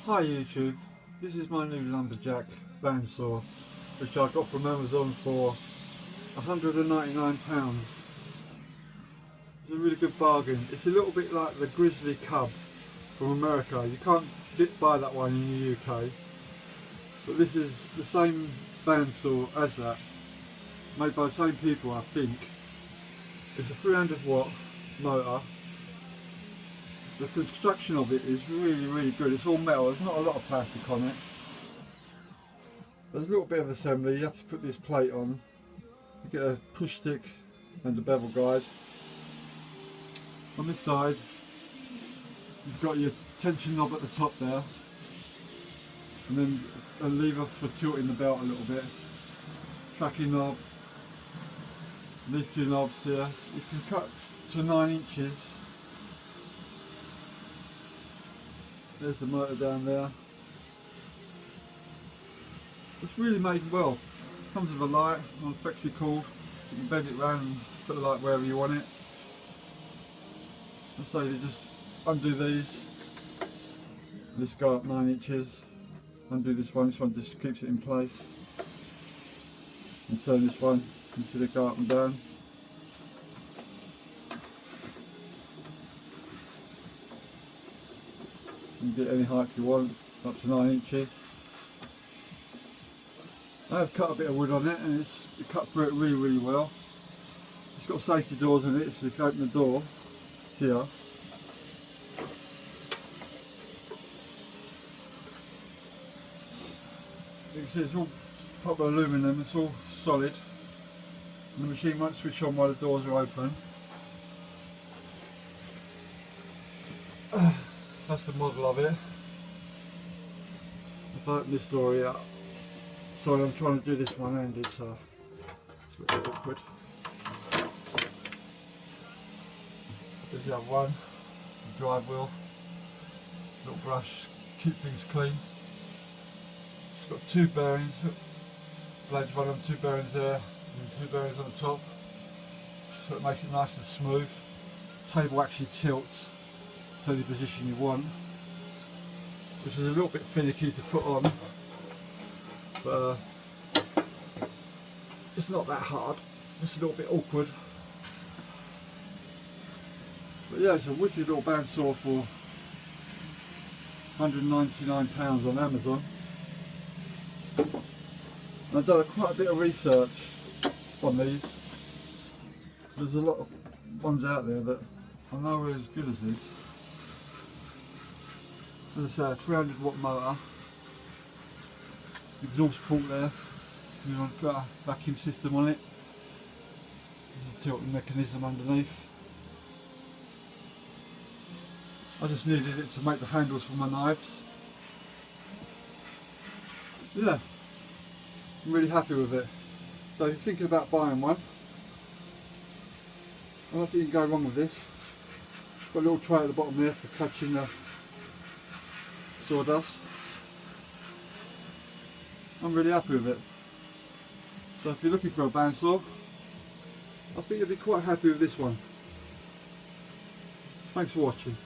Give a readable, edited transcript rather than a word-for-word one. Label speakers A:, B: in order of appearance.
A: Hi YouTube, this is my new lumberjack bandsaw which I got from Amazon for £199. It's a really good bargain. It's a little bit like the Grizzly Cub from America. You can't buy that one in the UK, but this is the same bandsaw as that, made by the same people I think. It's a 300 watt motor. The construction of it is really good. It's all metal, there's not a lot of plastic on it. There's a little bit of assembly. You have to put this plate on. You get a push stick and a bevel guide. On this side you've got your tension knob at the top there, and then a lever for tilting the belt a little bit, tracking knob, and these two knobs here. You can cut to 9 inches. There's the motor down there. It's really made well. Comes with a light on a flexi cord. You can bend it round and put the light wherever you want it. And so you just undo these. This go up 9 inches. Undo this one just keeps it in place. And turn this one until they go up and down. You can get any height you want, up to 9 inches. I have cut a bit of wood on it and it cut through it really well. It's got safety doors in it, so you can open the door here. You can see it's all proper aluminium, it's all solid. And the machine won't switch on while the doors are open. That's the model of it. If I open this door here, sorry, I'm trying to do this one-handed, so it's a bit awkward. There's the other one, the drive wheel, little brush, keep things clean. It's got two bearings, blades run on two bearings there, and two bearings on the top, so it makes it nice and smooth. The table actually tilts to the position you want, which is a little bit finicky to put on, but it's not that hard, just a little bit awkward. But yeah, it's a wicked little bandsaw for £199 on Amazon. And I've done quite a bit of research on these. There's a lot of ones out there that I know are as good as this. As I say, a 300 watt motor, exhaust port there, you've got a vacuum system on it, there's a tilting mechanism underneath. I just needed it to make the handles for my knives. Yeah, I'm really happy with it. So if you're thinking about buying one, I don't think you can go wrong with this. Got a little tray at the bottom there for catching the sawdust. I'm really happy with it. So if you're looking for a bandsaw, I think you'll be quite happy with this one. Thanks for watching.